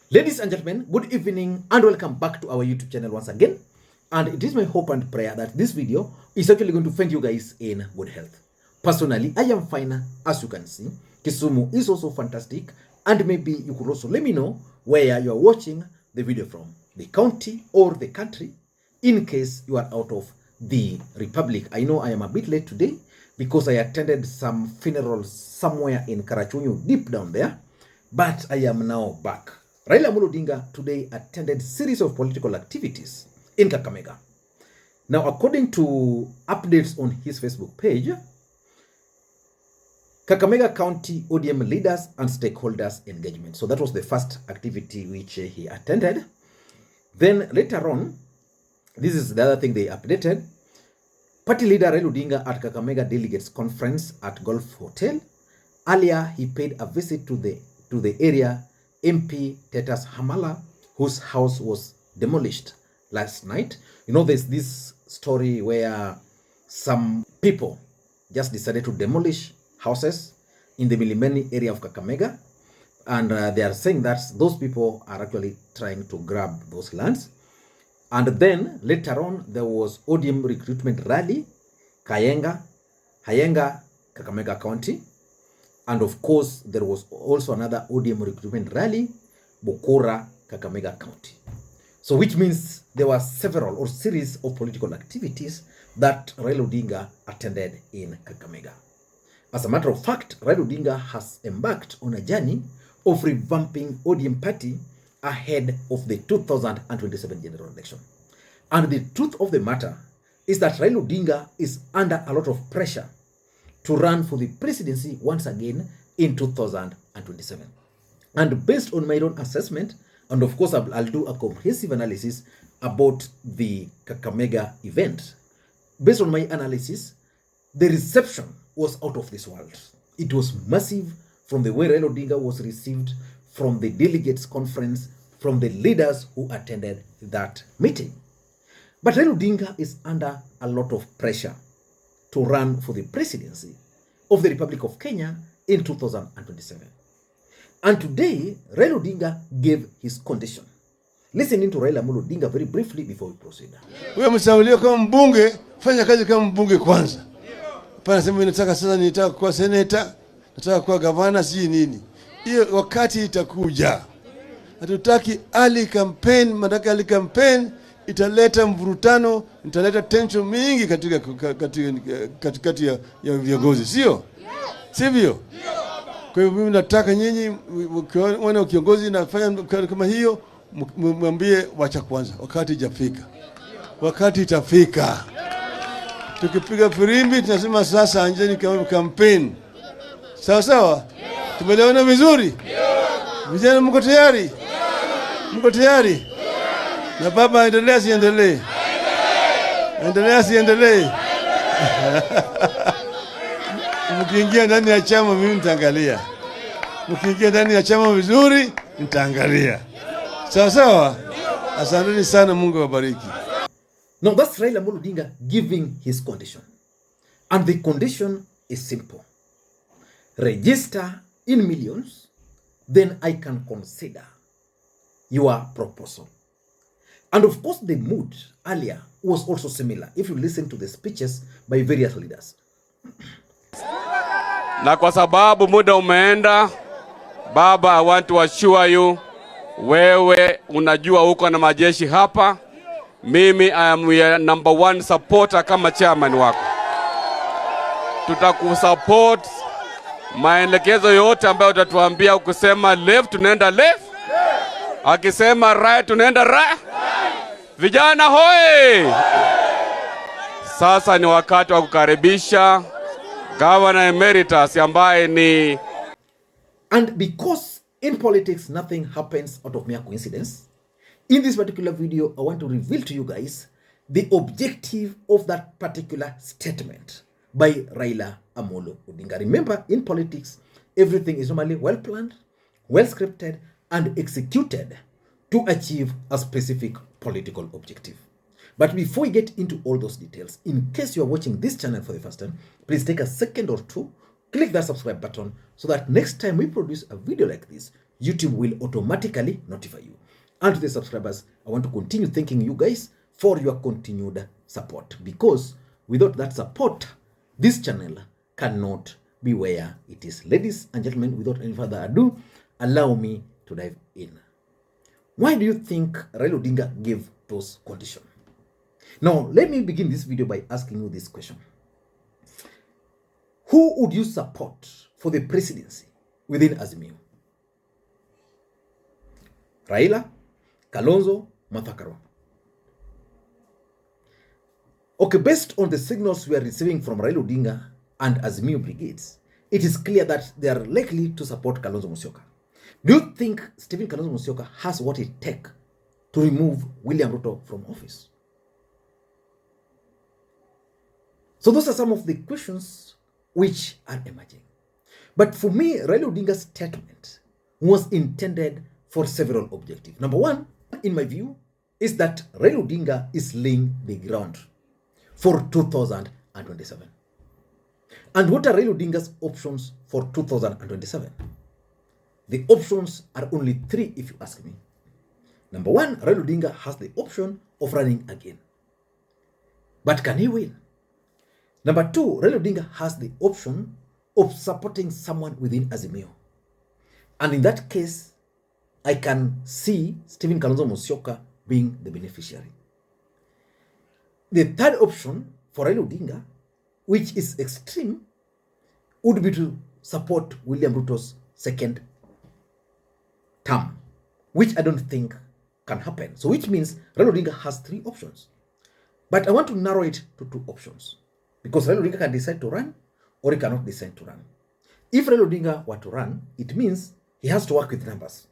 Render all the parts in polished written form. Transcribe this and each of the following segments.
Ladies and gentlemen, good evening and welcome back to our YouTube channel once again. And it is my hope and prayer that this video is actually going to find you guys in good health. Personally, I am fine, as you can see. Kisumu is also fantastic, and maybe you could also let me know where you are watching the video from, the county or the country, in case you are out of the republic. I know I am a bit late today because I attended some funerals somewhere in Karachunyu, deep down there, but I am now back. Raila Odinga today attended series of political activities in Kakamega. Now, according to updates on his Facebook page, Kakamega County ODM leaders and stakeholders engagement. So that was the first activity which he attended. Then later on, this is the other thing they updated. Party leader Raila Odinga at Kakamega Delegates Conference at Golf Hotel. Earlier, he paid a visit to the area MP Tetas Hamala, whose house was demolished last night. You know, there's this story where some people just decided to demolish houses in the Milimani area of Kakamega, and they are saying that those people are actually trying to grab those lands. And then later on, there was ODM recruitment rally, Hayenga, Kakamega County. And of course, there was also another ODM recruitment rally, Bokora, Kakamega County. So which means there were several or series of political activities that Raila Odinga attended in Kakamega. As a matter of fact, Raila Odinga has embarked on a journey of revamping ODM party ahead of the 2027 general election. And the truth of the matter is that Raila Odinga is under a lot of pressure to run for the presidency once again in 2027. And based on my own assessment, and of course I'll do a comprehensive analysis about the Kakamega event. Based on my analysis, the reception was out of this world. It was massive, from the way Raila Odinga was received, from the delegates conference, from the leaders who attended that meeting. But Raila Odinga is under a lot of pressure to run for the presidency of the Republic of Kenya in 2027. And today, Raila Odinga gave his condition. Listening to Raila Odinga very briefly before we proceed. Wewe mshauriwa kama mbunge, fanya kazi kama mbunge kwanza. Hapana sema nataka sasa nitaka kuwa senator, nataka kuwa governor si nini. Hiyo wakati itakuja. Hatutaki early campaign, madaka early campaign italeta mvurutano, italeta tension mingi katikati ya viongozi, sio? Sivyo? Kwa hivyo mimi nataka nyinyi wana kiongozi nafanya kama hiyo, mwambie wacha kwanza, wakati hajafika. Wakati itafika. Tukipiga firimbi tunasema sasa anjeni kama campaign. Sawa sawa? Tumeelewana vizuri? Vijana mko tayari? Mko tayari? Na baba endelea siendelee. Endelea siendelee. Mkiingia ndani ya chama mimi nitaangalia. Mkiingia ndani ya chama vizuri nitaangalia. Sawa sawa? Asanteni sana, Mungu awabariki. Now that's Raila Odinga giving his condition. And the condition is simple. Register in millions, then I can consider your proposal. And of course, the mood earlier was also similar, if you listen to the speeches by various leaders. Na kwa sababu muda umeenda, Baba, I want to assure you, wewe unajua uko na majeshi hapa. Mimi I am your number one supporter kama chairman wako. Tutakusupport maelekezo yote ambayo utatuambia. Ukisema left tunaenda left, akisema right tunaenda right. Vijana hoi! Sasa ni wakati wa kukaribisha Governor Emeritus ambaye ni... And because in politics nothing happens out of mere coincidence, in this particular video I want to reveal to you guys the objective of that particular statement by Raila Amolo Odinga. Remember, in politics everything is normally well planned, well scripted and executed to achieve a specific political objective. But before we get into all those details, in case you are watching this channel for the first time, please take a second or two, click that subscribe button so that next time we produce a video like this, YouTube will automatically notify you. And to the subscribers, I want to continue thanking you guys for your continued support, because without that support, this channel cannot be where it is. Ladies and gentlemen, without any further ado, allow me to dive in. Why do you think Raila Odinga gave those conditions? Now, let me begin this video by asking you this question. Who would you support for the presidency within Azimio? Raila, Kalonzo, Martha Karua. Okay, based on the signals we are receiving from Raila Odinga and Azimio brigades, it is clear that they are likely to support Kalonzo Musyoka. Do you think Stephen Kalonzo Musyoka has what it takes to remove William Ruto from office? So those are some of the questions which are emerging. But for me, Raila Odinga's statement was intended for several objectives. Number one, in my view, is that Raila Odinga is laying the ground for 2027. And what are Raila Odinga's options for 2027? The options are only three, if you ask me. Number one, Raila Odinga has the option of running again. But can he win? Number two, Raila Odinga has the option of supporting someone within Azimio. And in that case, I can see Stephen Kalonzo Musyoka being the beneficiary. The third option for Raila Odinga, which is extreme, would be to support William Ruto's second term, which I don't think can happen. So which means Raila Odinga has three options. But I want to narrow it to two options, because Raila Odinga can decide to run or he cannot decide to run. If Raila Odinga were to run, it means he has to work with numbers.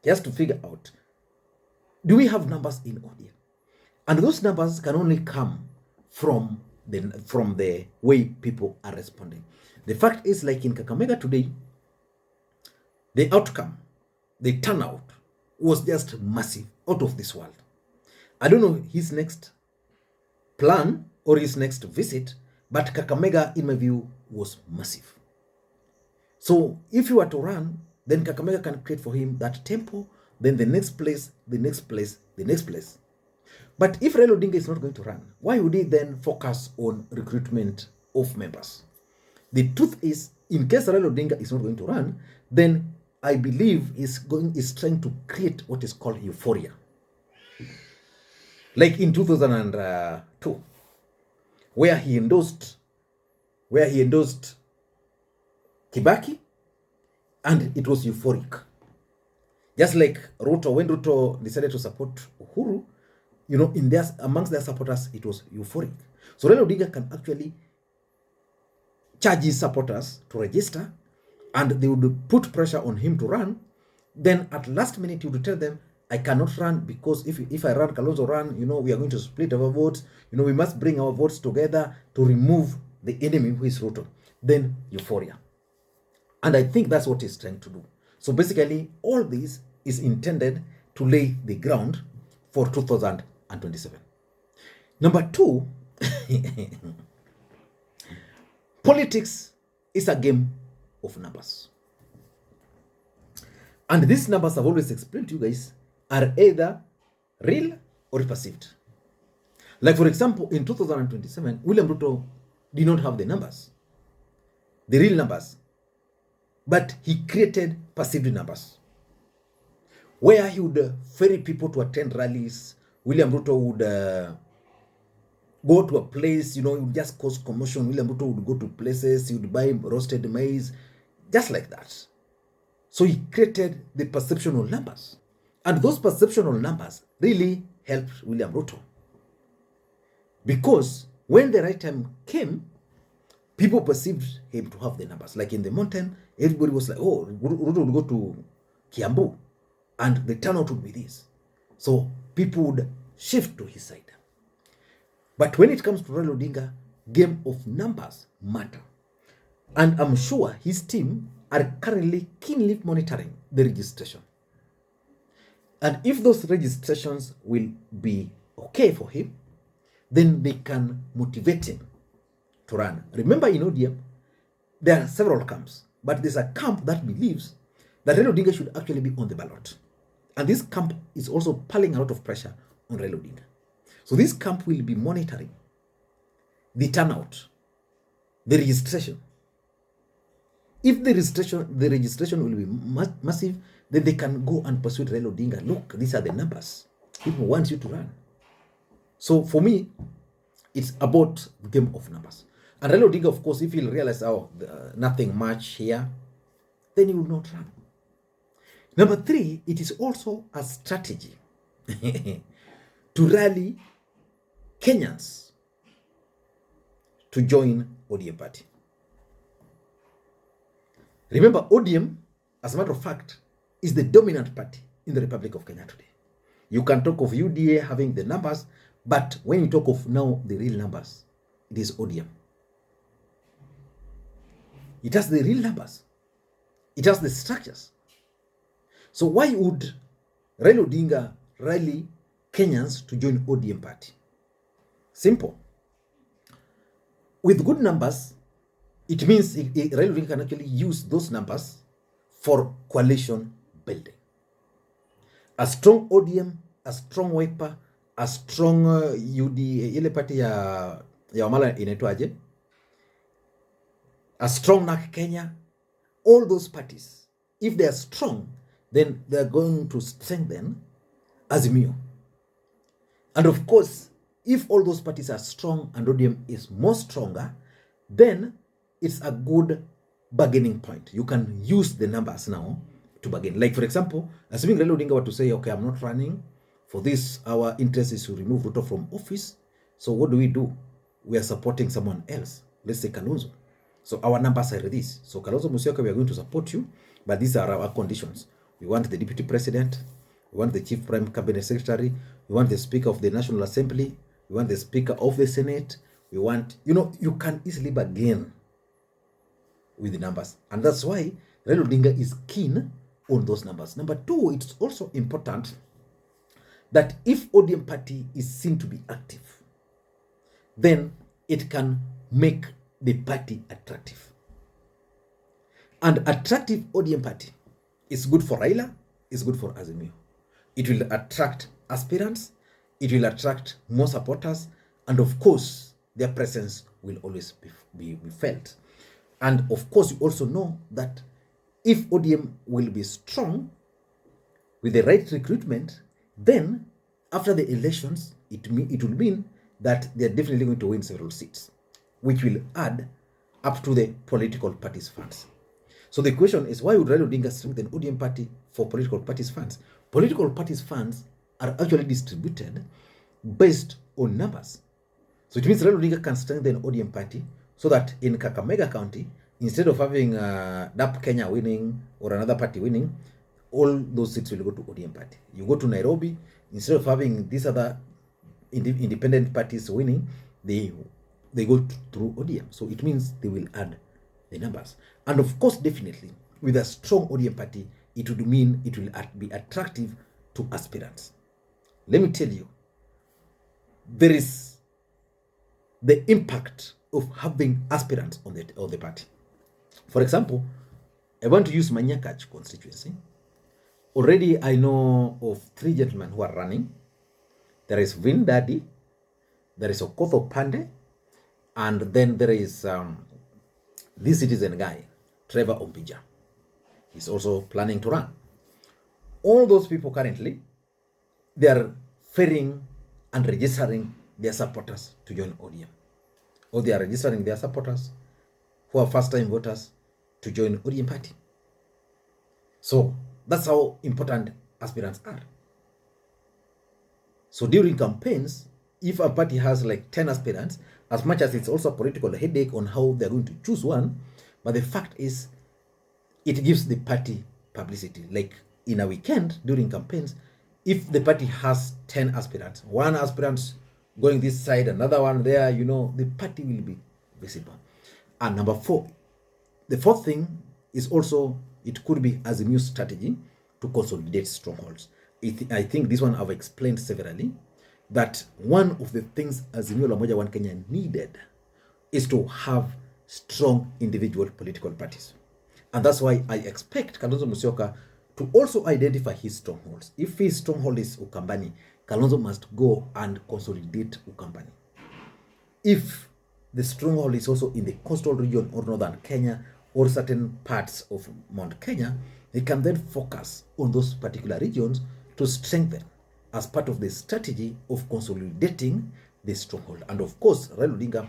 He has to figure out, do we have numbers in ODM? And those numbers can only come from the way people are responding. The fact is, like in Kakamega today, the outcome, the turnout was just massive, out of this world. I don't know his next plan or his next visit, but Kakamega, in my view, was massive. So if you were to run, then Kakamega can create for him that tempo, then the next place, the next place, the next place. But if Raila Odinga is not going to run, why would he then focus on recruitment of members? The truth is, in case Raila Odinga is not going to run, then I believe he's trying to create what is called euphoria. Like in 2002, where he endorsed Kibaki, and it was euphoric. Just like Ruto, when Ruto decided to support Uhuru, you know, amongst their supporters, it was euphoric. So Raila Odinga can actually charge his supporters to register, and they would put pressure on him to run. Then at last minute, he would tell them, I cannot run because if I run, Kalonzo run, you know, we are going to split our votes. You know, we must bring our votes together to remove the enemy who is Ruto. Then euphoria. And I think that's what he's trying to do. So basically, all this is intended to lay the ground for 2027. Number two, politics is a game of numbers. And these numbers, I've always explained to you guys, are either real or perceived. Like for example, in 2027, William Ruto did not have the numbers, the real numbers, but he created perceived numbers, where he would ferry people to attend rallies. William Ruto would go to a place, you know, he would just cause commotion. William Ruto would go to places, he would buy roasted maize, just like that. So he created the perceptional numbers. And those perceptional numbers really helped William Ruto. Because when the right time came, people perceived him to have the numbers. Like in the mountain, everybody was like, oh, Ruto would go to Kiambu, and the turnout would be this. So people would shift to his side. But when it comes to Raila Odinga, game of numbers matter. And I'm sure his team are currently keenly monitoring the registration. And if those registrations will be okay for him, then they can motivate him to run. Remember, in ODM, there are several camps, but there's a camp that believes that Raila Odinga should actually be on the ballot. And this camp is also piling a lot of pressure on Raila Odinga. So this camp will be monitoring the turnout, the registration. If the registration will be massive, then they can go and persuade Raila Odinga, look, these are the numbers. People want you to run. So for me, it's about the game of numbers. And Raila Odinga, of course, if he'll realize, nothing much here, then he will not run. Number 3, it is also a strategy to rally Kenyans to join ODM party. Remember, ODM, as a matter of fact, is the dominant party in the Republic of Kenya today. You can talk of UDA having the numbers, but when you talk of now the real numbers, it is ODM. It has the real numbers. It has the structures. So why would Raila Odinga rally Kenyans to join ODM party? Simple. With good numbers, it means Raila Odinga can actually use those numbers for coalition building. A strong ODM, a strong Wiper, a strong UDA, ile party ya Wamala inaitwaje? A strong NAK Kenya, all those parties, if they are strong, then they are going to strengthen Azimio. And of course, if all those parties are strong and ODM is more stronger, then it's a good bargaining point. You can use the numbers now to bargain. Like, for example, assuming Raila Odinga were to say, okay, I'm not running for this, our interest is to remove Ruto from office. So what do? We are supporting someone else. Let's say Kalonzo. So our numbers are this. So Kalonzo Musyoka, we are going to support you, but these are our conditions. We want the deputy president. We want the chief prime cabinet secretary. We want the speaker of the National Assembly. We want the speaker of the Senate. We want, you can easily bargain with the numbers. And that's why Raila Odinga is keen on those numbers. Number 2, it's also important that if ODM party is seen to be active, then it can make the party attractive. And attractive ODM party is good for Raila, is good for Azimio. It will attract aspirants, it will attract more supporters, and of course, their presence will always be felt. And of course, you also know that if ODM will be strong with the right recruitment, then after the elections, it will mean that they are definitely going to win several seats, which will add up to the political parties' funds. So the question is, why would Raila Odinga strengthen ODM party for political parties' funds? Political parties' funds are actually distributed based on numbers. So it means Raila Odinga can strengthen ODM party so that in Kakamega County, instead of having DAP Kenya winning or another party winning, all those seats will go to ODM party. You go to Nairobi, instead of having these other independent parties winning, they go through ODM. So it means they will add the numbers. And of course, definitely, with a strong ODM party, it would mean it will be attractive to aspirants. Let me tell you, there is the impact of having aspirants on the party. For example, I want to use Manyakach constituency. Already I know of 3 gentlemen who are running. There is Vin Daddy, there is Okotho Pande, and then there is this citizen guy, Trevor Ompija. He's also planning to run. All those people currently, they are ferrying and registering their supporters to join ODM. Or they are registering their supporters who are first-time voters to join ODM party. So that's how important aspirants are. So during campaigns, if a party has like 10 aspirants, as much as it's also a political headache on how they're going to choose one, but the fact is, it gives the party publicity. Like in a weekend during campaigns, if the party has 10 aspirants, one aspirant going this side, another one there, the party will be visible. And number 4, the 4th thing is also, it could be as a new strategy to consolidate strongholds. I think this one I've explained severally, that one of the things Azimio la Umoja One Kenya needed is to have strong individual political parties. And that's why I expect Kalonzo Musyoka to also identify his strongholds. If his stronghold is Ukambani, Kalonzo must go and consolidate Ukambani. If the stronghold is also in the coastal region or northern Kenya or certain parts of Mount Kenya, he can then focus on those particular regions to strengthen as part of the strategy of consolidating the stronghold. And of course, Raila Odinga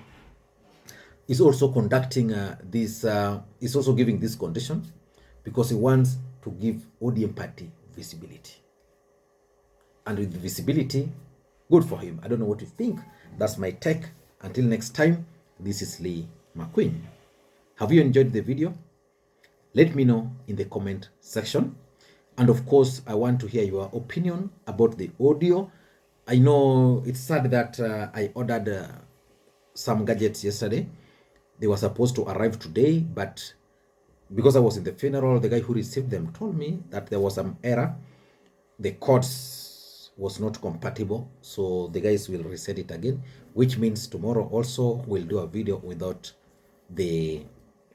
is also conducting is also giving this condition because he wants to give ODM party visibility. And with visibility, good for him. I don't know what you think. That's my take. Until next time, this is Lee Makwiny. Have you enjoyed the video? Let me know in the comment section. And of course, I want to hear your opinion about the audio. I know it's sad that I ordered some gadgets yesterday. They were supposed to arrive today, but because I was in the funeral, the guy who received them told me that there was some error. The cords was not compatible, so the guys will reset it again, which means tomorrow also we'll do a video without the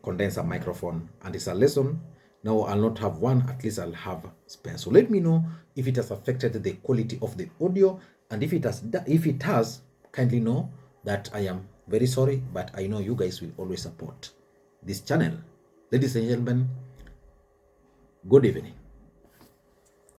condenser microphone, and it's a lesson. Now I'll not have one, at least I'll have spare. So let me know if it has affected the quality of the audio, and if it has, kindly know that I am very sorry, but I know you guys will always support this channel. Ladies and gentlemen, good evening.